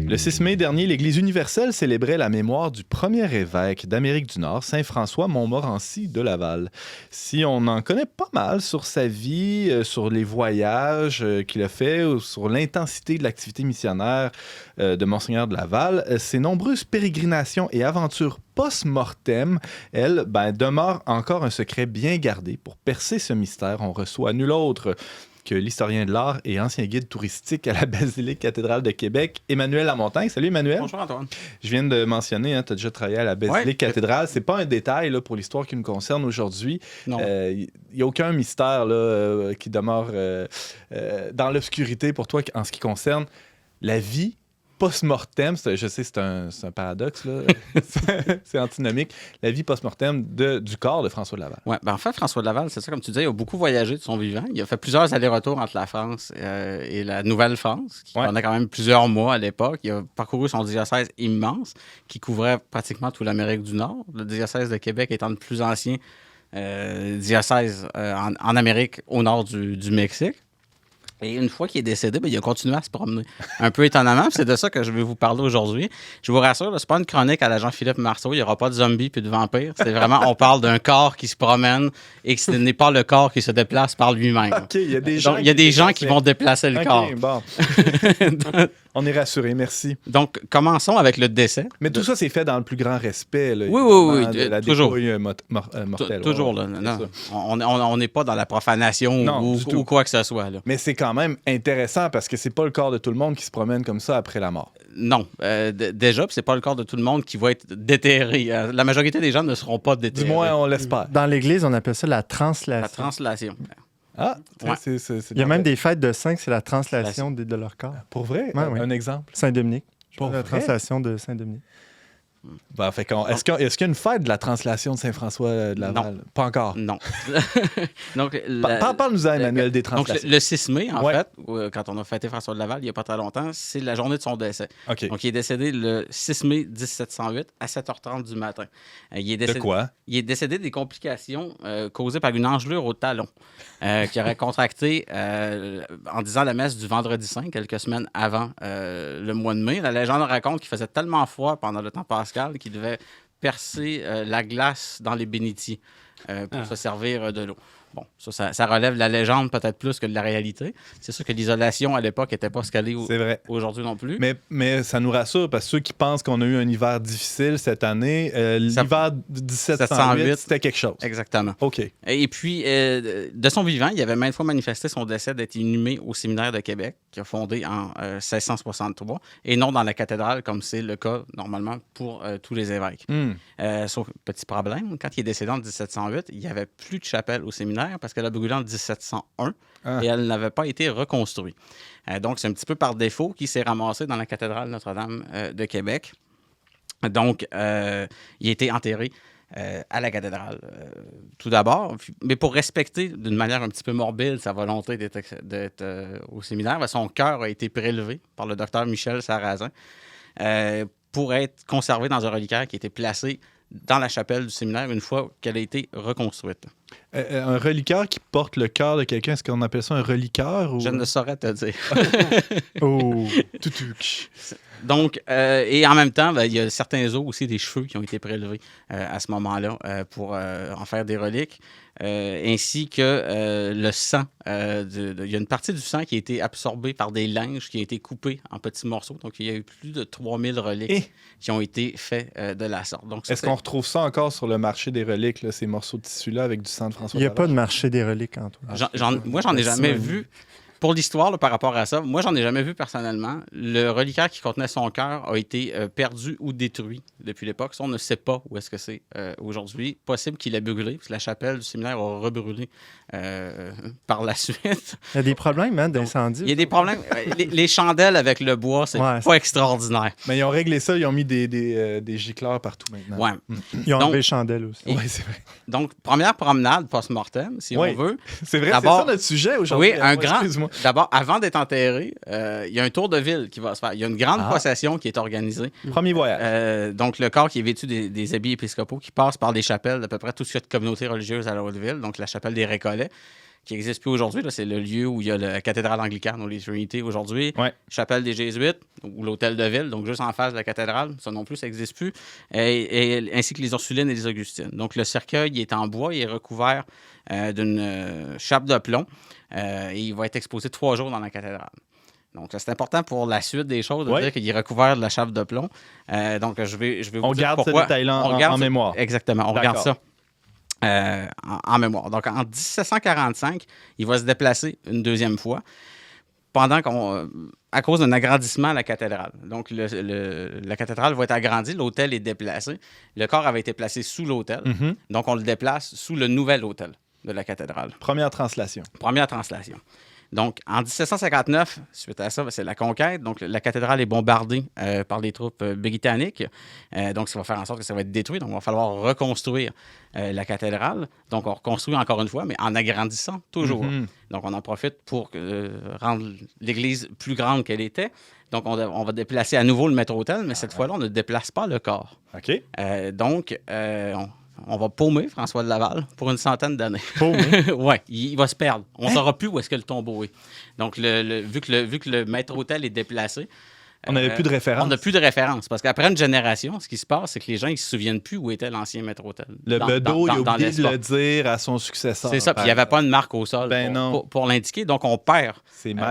Le 6 mai dernier, l'Église universelle célébrait la mémoire du premier évêque d'Amérique du Nord, Saint François Montmorency de Laval. Si on en connaît pas mal sur sa vie, sur les voyages qu'il a fait, ou sur l'intensité de l'activité missionnaire de Monseigneur de Laval, ses nombreuses pérégrinations et aventures post-mortem, elles, demeurent encore un secret bien gardé. Pour percer ce mystère, on reçoit nul autre que l'historien de l'art et ancien guide touristique à la Basilique cathédrale de Québec, Emmanuel Lamontagne. Salut Emmanuel. Bonjour Antoine. Je viens de mentionner, tu as déjà travaillé à la Basilique cathédrale. C'est pas un détail là, pour l'histoire qui nous concerne aujourd'hui. Il n'y a aucun mystère là, qui demeure dans l'obscurité pour toi en ce qui concerne la vie post-mortem, je sais, c'est un paradoxe, là. C'est antinomique. La vie post-mortem du corps de François de Laval. Oui, en fait, François de Laval, c'est ça, comme tu disais, il a beaucoup voyagé de son vivant. Il a fait plusieurs allers-retours entre la France et la Nouvelle-France, qui prenait quand même plusieurs mois à l'époque. Il a parcouru son diocèse immense, qui couvrait pratiquement toute l'Amérique du Nord. Le diocèse de Québec étant le plus ancien diocèse en Amérique au nord du Mexique. Et une fois qu'il est décédé, il a continué à se promener. Un peu étonnamment, c'est de ça que je vais vous parler aujourd'hui. Je vous rassure, c'est pas une chronique à la Jean-Philippe Marceau, il n'y aura pas de zombies puis de vampires. C'est vraiment, on parle d'un corps qui se promène et que ce n'est pas le corps qui se déplace par lui-même. OK, il y a des gens qui vont déplacer le corps. Bon. On est rassurés, merci. Donc, commençons avec le décès. Mais tout ça, c'est fait dans le plus grand respect. Là, oui, la toujours. Mortelle. Toujours, là. Non. On n'est pas dans la profanation ou quoi que ce soit. Là. Mais c'est quand même intéressant parce que c'est pas le corps de tout le monde qui se promène comme ça après la mort. Non. Déjà, c'est pas le corps de tout le monde qui va être déterré. La majorité des gens ne seront pas déterrés. Du moins, on l'espère. Dans l'Église, on appelle ça la translation. La translation. Ah, c'est il y a même des fêtes de saints, c'est la translation de leur corps. Pour vrai? Un exemple? Saint-Dominique. Pour la translation de Saint-Dominique. Est-ce qu'il y a une fête de la translation de Saint-François de Laval? Non. Pas encore? Non. Donc, Parle-nous, Emmanuel, des translations. Donc, le 6 mai, en fait, quand on a fêté François de Laval, il n'y a pas très longtemps, c'est la journée de son décès. Okay. Donc, il est décédé le 6 mai 1708 à 7h30 du matin. De quoi? Il est décédé des complications causées par une engelure au talon qu'il aurait contracté en disant la messe du Vendredi Saint, quelques semaines avant le mois de mai. La légende raconte qu'il faisait tellement froid pendant le temps pascal qu'il devait percer la glace dans les bénitiers pour se servir de l'eau. Bon, ça relève de la légende peut-être plus que de la réalité. C'est sûr que l'isolation à l'époque n'était pas ce qu'elle est aujourd'hui non plus. Mais ça nous rassure parce que ceux qui pensent qu'on a eu un hiver difficile cette année, l'hiver 1708, c'était quelque chose. Exactement. OK. Et puis, de son vivant, il avait maintes fois manifesté son décès d'être inhumé au séminaire de Québec, qu'il a fondé en 1663, et non dans la cathédrale, comme c'est le cas normalement pour tous les évêques. Sauf petit problème, quand il est décédé en 1708, il n'y avait plus de chapelle au séminaire parce qu'elle a brûlé en 1701 et elle n'avait pas été reconstruite. Donc, c'est un petit peu par défaut qu'il s'est ramassé dans la cathédrale Notre-Dame de Québec. Donc, il a été enterré à la cathédrale, tout d'abord. Mais pour respecter d'une manière un petit peu morbide sa volonté d'être au séminaire, son cœur a été prélevé par le docteur Michel Sarrazin pour être conservé dans un reliquaire qui a été placé dans la chapelle du séminaire une fois qu'elle a été reconstruite. Un reliquaire qui porte le cœur de quelqu'un, est-ce qu'on appelle ça un reliquaire? Ou... Je ne saurais te dire. Oh! Donc, et en même temps, il y a certains os aussi, des cheveux qui ont été prélevés à ce moment-là pour en faire des reliques, ainsi que le sang. Il y a une partie du sang qui a été absorbée par des linges qui a été coupés en petits morceaux. Donc, il y a eu plus de 3000 reliques qui ont été faits de la sorte. Donc, est-ce qu'on retrouve ça encore sur le marché des reliques, là, ces morceaux de tissu-là avec du sang de François? Il n'y a pas de marché des reliques, Antoine. Moi, j'en ai jamais vu. Pour l'histoire, là, par rapport à ça, moi, j'en ai jamais vu personnellement. Le reliquaire qui contenait son cœur a été perdu ou détruit depuis l'époque. Ça, on ne sait pas où est-ce que c'est aujourd'hui. Possible qu'il ait brûlé, parce que la chapelle du séminaire a rebrûlé par la suite. Il y a des problèmes d'incendie. Il y a des problèmes. Les chandelles avec le bois, c'est pas extraordinaire. Mais ils ont réglé ça, ils ont mis des gicleurs partout maintenant. Ouais. Ils ont enlevé les chandelles aussi. Oui, c'est vrai. Donc, première promenade post-mortem, si on veut. C'est vrai, c'est ça notre sujet aujourd'hui. Oui, D'abord, avant d'être enterré, il y a un tour de ville qui va se faire. Il y a une grande procession qui est organisée. Premier voyage. Donc, le corps qui est vêtu des habits épiscopaux qui passe par des chapelles d'à peu près tout ce qu'il y a de communautés religieuses à la Haute-Ville, donc la chapelle des Récollets, qui n'existe plus aujourd'hui. Là, c'est le lieu où il y a la cathédrale anglicane ou les Trinités aujourd'hui. Ouais. Chapelle des Jésuites ou l'hôtel de ville, donc juste en face de la cathédrale. Ça non plus, ça n'existe plus. Ainsi que les Ursulines et les Augustines. Donc, le cercueil il est en bois, il est recouvert d'une chape de plomb et il va être exposé 3 jours dans la cathédrale. Donc, c'est important pour la suite des choses de dire qu'il est recouvert de la chape de plomb. Donc, je vais vous on dire garde pourquoi. ce détail-là en mémoire. Exactement, on regarde ça. En mémoire. Donc, en 1745, il va se déplacer une deuxième fois à cause d'un agrandissement à la cathédrale. Donc, la cathédrale va être agrandie, l'autel est déplacé. Le corps avait été placé sous l'autel. Donc, on le déplace sous le nouvel autel de la cathédrale. Première translation. Donc, en 1759, suite à ça, c'est la conquête. Donc, la cathédrale est bombardée par les troupes britanniques. Donc, ça va faire en sorte que ça va être détruit. Donc, il va falloir reconstruire la cathédrale. Donc, on reconstruit encore une fois, mais en agrandissant toujours. Donc, on en profite pour rendre l'église plus grande qu'elle était. Donc, on va déplacer à nouveau le maître-autel, mais cette fois-là, on ne déplace pas le corps. OK. Donc, on va paumer François de Laval pour une centaine d'années. Paumer? Oui, il va se perdre. On ne saura plus où est-ce que le tombeau est. Donc, vu que le maître-autel est déplacé, on n'avait plus de référence. On n'a plus de référence. Parce qu'après une génération, ce qui se passe, c'est que les gens ne se souviennent plus où était l'ancien maître-autel. Le bedeau, il a oublié de le dire à son successeur. C'est ça. Puis il n'y avait pas de marque au sol pour l'indiquer. Donc, on perd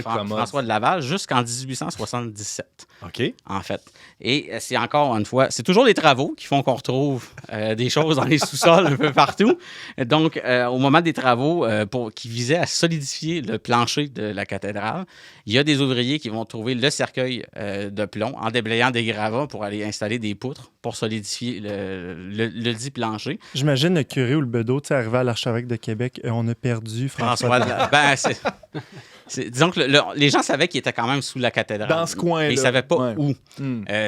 François de Laval jusqu'en 1877. OK. En fait. Et c'est encore une fois, c'est toujours les travaux qui font qu'on retrouve des choses dans les sous-sols un peu partout. Donc, au moment des travaux qui visaient à solidifier le plancher de la cathédrale, il y a des ouvriers qui vont trouver le cercueil de plomb en déblayant des gravats pour aller installer des poutres pour solidifier le dit plancher. J'imagine le curé ou le bedeau, tu sais, arrivé à l'archevêque de Québec, on a perdu François de Laval. Disons que les gens savaient qu'il était quand même sous la cathédrale. Dans ce coin-là. Mais ils ne savaient pas où,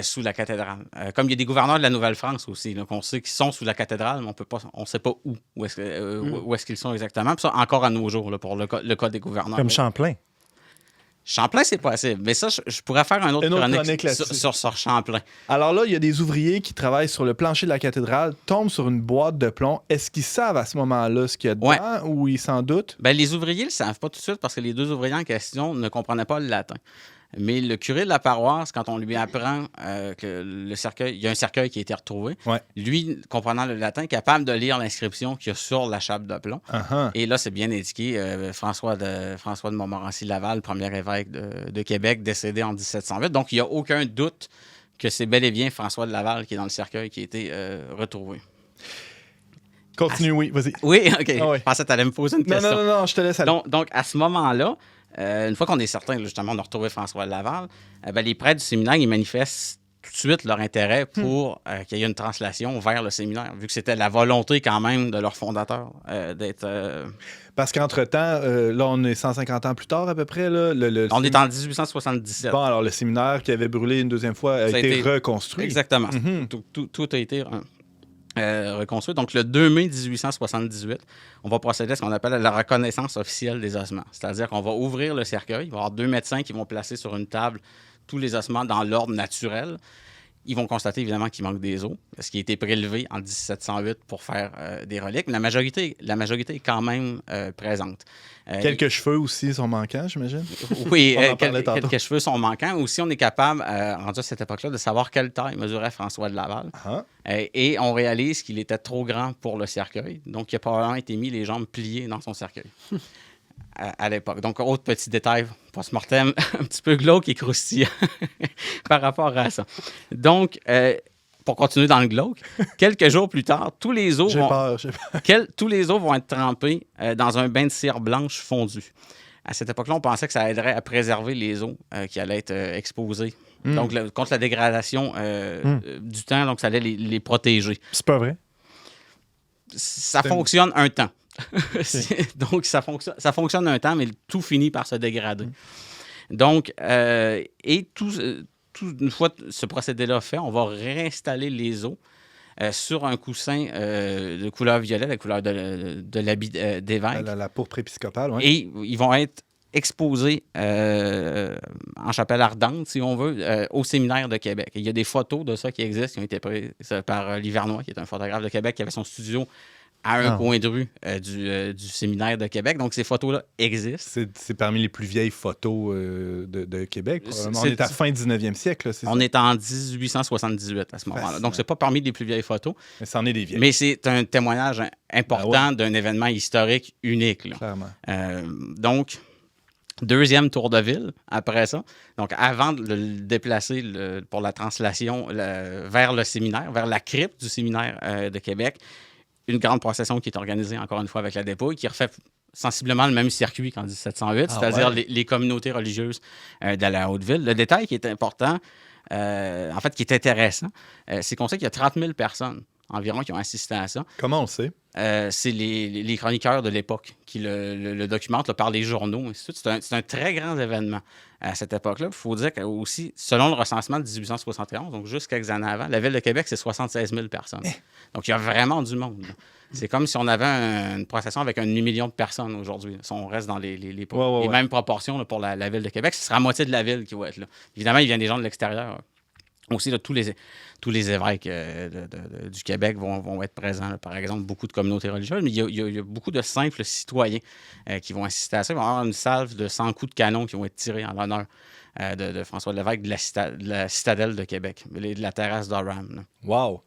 sous la cathédrale. Comme il y a des gouverneurs de la Nouvelle-France aussi, on sait qu'ils sont sous la cathédrale, mais on ne sait pas où est-ce qu'ils sont exactement. Puis ça, encore à nos jours, là, pour le cas des gouverneurs. Comme Champlain. Champlain, c'est possible. Mais ça, je pourrais faire une autre chronique sur Champlain. Alors là, il y a des ouvriers qui travaillent sur le plancher de la cathédrale, tombent sur une boîte de plomb. Est-ce qu'ils savent à ce moment-là ce qu'il y a dedans ou ils s'en doutent? Bien, les ouvriers ne le savent pas tout de suite parce que les deux ouvriers en question ne comprenaient pas le latin. Mais le curé de la paroisse, quand on lui apprend que il y a un cercueil qui a été retrouvé, lui, comprenant le latin, est capable de lire l'inscription qu'il y a sur la chape de plomb. Et là, c'est bien indiqué, François de Montmorency-Laval, premier évêque de Québec, décédé en 1708. Donc, il n'y a aucun doute que c'est bel et bien François de Laval qui est dans le cercueil qui a été retrouvé. Continue, oui, vas-y. Oui, OK. Je pensais que tu allais me poser une question. Non, je te laisse aller. Donc, à ce moment-là, une fois qu'on est certain, justement, on a retrouvé François de Laval, les prêtres du séminaire, ils manifestent tout de suite leur intérêt pour qu'il y ait une translation vers le séminaire, vu que c'était la volonté quand même de leur fondateur d'être... Parce qu'entre-temps, là, on est 150 ans plus tard à peu près. Là, on est en 1877. Bon, alors le séminaire qui avait brûlé une deuxième fois a été reconstruit. Exactement. Tout a été... reconstruit. Donc, le 2 mai 1878, on va procéder à ce qu'on appelle la reconnaissance officielle des ossements. C'est-à-dire qu'on va ouvrir le cercueil. Il va y avoir 2 médecins qui vont placer sur une table tous les ossements dans l'ordre naturel. Ils vont constater évidemment qu'il manque des os, ce qui a été prélevé en 1708 pour faire des reliques. Mais la majorité est quand même présente. Quelques cheveux aussi sont manquants, j'imagine? Oui, quelques cheveux sont manquants. Aussi, on est capable, rendu à cette époque-là, de savoir quelle taille mesurait François de Laval. Et on réalise qu'il était trop grand pour le cercueil. Donc, il a probablement été mis les jambes pliées dans son cercueil. À l'époque. Donc, autre petit détail post-mortem, un petit peu glauque et croustillant par rapport à ça. Donc, pour continuer dans le glauque, quelques jours plus tard, tous les os vont être trempés dans un bain de cire blanche fondue. À cette époque-là, on pensait que ça aiderait à préserver les os qui allaient être exposés. Donc, contre la dégradation du temps, donc ça allait les protéger. C'est pas vrai? Ça fonctionne un temps. Donc, ça fonctionne un temps, mais tout finit par se dégrader. Donc, une fois ce procédé-là fait, on va réinstaller les os sur un coussin de couleur violet, la couleur de l'habit d'évêque. La pourpre épiscopale, oui. Et ils vont être exposés en chapelle ardente, si on veut, au séminaire de Québec. Il y a des photos de ça qui existent, qui ont été prises par Livernois, qui est un photographe de Québec, qui avait son studio à un coin de rue du séminaire de Québec. Donc, ces photos-là existent. C'est parmi les plus vieilles photos de Québec. On est à fin 19e siècle, là, c'est ça? On est en 1878 à ce moment-là. Donc, c'est pas parmi les plus vieilles photos. Mais c'en est des vieilles. Mais c'est un témoignage important d'un événement historique unique. Là. Clairement. Donc, deuxième tour de ville après ça. Donc, avant de le déplacer pour la translation vers le séminaire, vers la crypte du séminaire de Québec, une grande procession qui est organisée, encore une fois, avec la dépouille, qui refait sensiblement le même circuit qu'en 1708, c'est-à-dire les communautés religieuses de la Haute-Ville. Le détail qui est important, en fait, qui est intéressant, c'est qu'on sait qu'il y a 30 000 personnes environ qui ont assisté à ça. Comment on sait? C'est les chroniqueurs de l'époque qui le documentent par les journaux. C'est un très grand événement à cette époque-là. Il faut dire que aussi, selon le recensement de 1871, donc juste quelques années avant, la Ville de Québec, c'est 76 000 personnes. Donc, il y a vraiment du monde. Là. C'est comme si on avait une procession avec un demi-million de personnes aujourd'hui. Si on reste dans les mêmes proportions là, pour la Ville de Québec, ce sera la moitié de la ville qui va être là. Évidemment, il vient des gens de l'extérieur. Aussi, là, tous les évêques du Québec vont être présents. Là. Par exemple, beaucoup de communautés religieuses, mais il y a beaucoup de simples citoyens qui vont assister à ça. Il va y avoir une salve de 100 coups de canon qui vont être tirés en l'honneur de François Lévesque de la citadelle de Québec, de la terrasse d'Oram. Wow!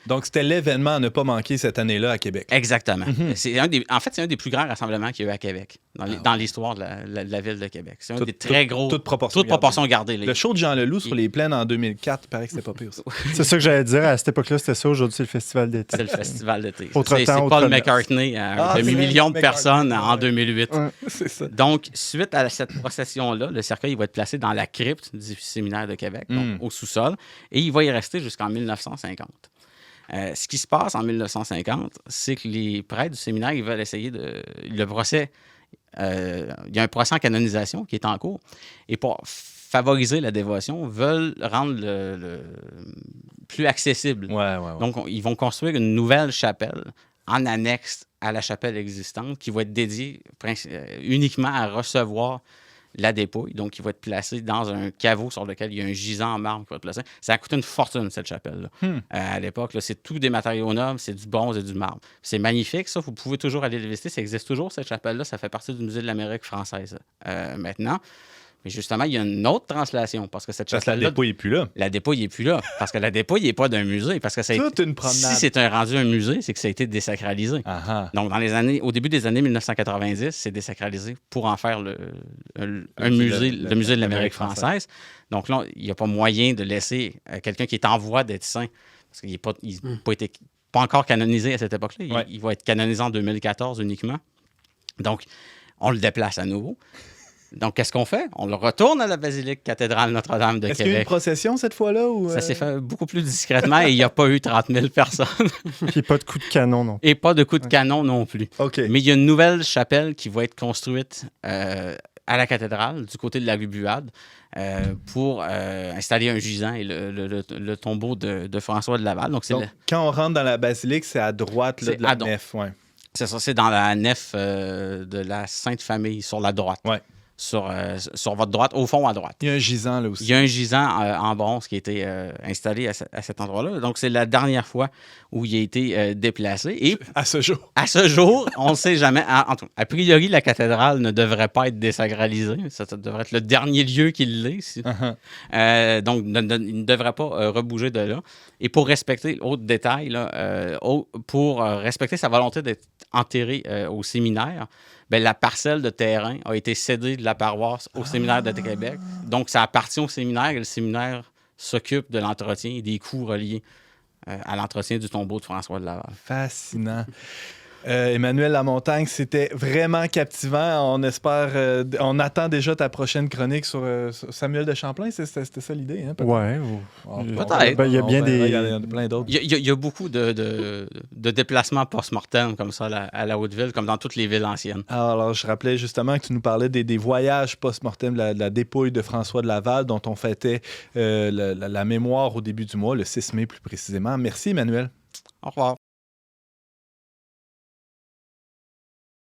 Donc, c'était l'événement à ne pas manquer cette année-là à Québec. Exactement. C'est un des plus grands rassemblements qu'il y a eu à Québec, dans l'histoire de la Ville de Québec. C'est un des très gros... Toute proportion gardée. Le show de Jean Leloup sur les plaines en 2004, il paraît que c'était pas pire, ça. C'est ça que j'allais dire. À cette époque-là, c'était ça. Aujourd'hui, c'est le festival d'été. C'est le festival d'été. C'est Paul McCartney, un demi-million de personnes en 2008. Ouais, c'est ça. Donc, suite à cette procession-là, le cercueil va être placé dans la crypte du séminaire de Québec, donc au sous-sol, et il va y rester jusqu'en 1950. Ce qui se passe en 1950, c'est que les prêtres du séminaire, ils veulent essayer le procès. Il y a un procès en canonisation qui est en cours. Et pour favoriser la dévotion, veulent rendre le plus accessible. Ouais. Donc, ils vont construire une nouvelle chapelle en annexe à la chapelle existante qui va être dédiée uniquement à recevoir la dépouille. Donc, il va être placé dans un caveau sur lequel il y a un gisant en marbre qui va être placé. Ça a coûté une fortune, cette chapelle-là. À l'époque, là, c'est tout des matériaux nobles, c'est du bronze et du marbre. C'est magnifique, ça. Vous pouvez toujours aller le visiter. Ça existe toujours, cette chapelle-là. Ça fait partie du Musée de l'Amérique française maintenant. Mais justement, il y a une autre translation parce que cette chapelle-là... la dépouille n'est plus là. La dépouille n'est plus là. Parce que la dépouille n'est pas d'un musée. Parce que ça une promenade. Si c'est rendu un musée, c'est que ça a été désacralisé. Donc, au début des années 1990, c'est désacralisé pour en faire le musée de l'Amérique française. Donc là, il n'y a pas moyen de laisser quelqu'un qui est en voie d'être saint, parce qu'il n'a pas encore canonisé à cette époque-là. Il va être canonisé en 2014 uniquement. Donc, on le déplace à nouveau. Donc, qu'est-ce qu'on fait? On le retourne à la basilique cathédrale Notre-Dame de Québec. Est-ce qu'il y a eu une procession cette fois-là? Ou Ça s'est fait beaucoup plus discrètement et il n'y a pas eu 30 000 personnes. Puis pas de coup de canon non plus. Et pas de coup de canon non plus. OK. Mais il y a une nouvelle chapelle qui va être construite à la cathédrale, du côté de la rue Buade, pour installer un gisant et le tombeau de François de Laval. Donc, quand on rentre dans la basilique, c'est à droite là, de la nef. Ouais. C'est ça, c'est dans la nef de la Sainte Famille, sur la droite. Ouais. Sur votre droite, au fond à droite. Il y a un gisant là aussi. Il y a un gisant en bronze qui a été installé à cet endroit-là. Donc, c'est la dernière fois où il a été déplacé. Et à ce jour. À ce jour, on ne sait jamais. A priori, la cathédrale ne devrait pas être désacralisée. Ça devrait être le dernier lieu qu'il l'est. Donc, il ne devrait pas rebouger de là. Et pour respecter, autre détail, pour respecter sa volonté d'être enterré au séminaire, la parcelle de terrain a été cédée de la paroisse au séminaire de Québec. Donc, ça appartient au séminaire et le séminaire s'occupe de l'entretien et des coûts reliés à l'entretien du tombeau de François de Laval. Fascinant. Emmanuel Lamontagne, c'était vraiment captivant. On espère, on attend déjà ta prochaine chronique sur Samuel de Champlain. C'était ça l'idée, hein? Peut-être. Il y a bien des... Il y en a plein d'autres. Il y a beaucoup de déplacements post-mortem comme ça à la Haute-Ville, comme dans toutes les villes anciennes. Alors, je rappelais justement que tu nous parlais des voyages post-mortem, de la dépouille de François de Laval, dont on fêtait la mémoire au début du mois, le 6 mai plus précisément. Merci, Emmanuel. Au revoir.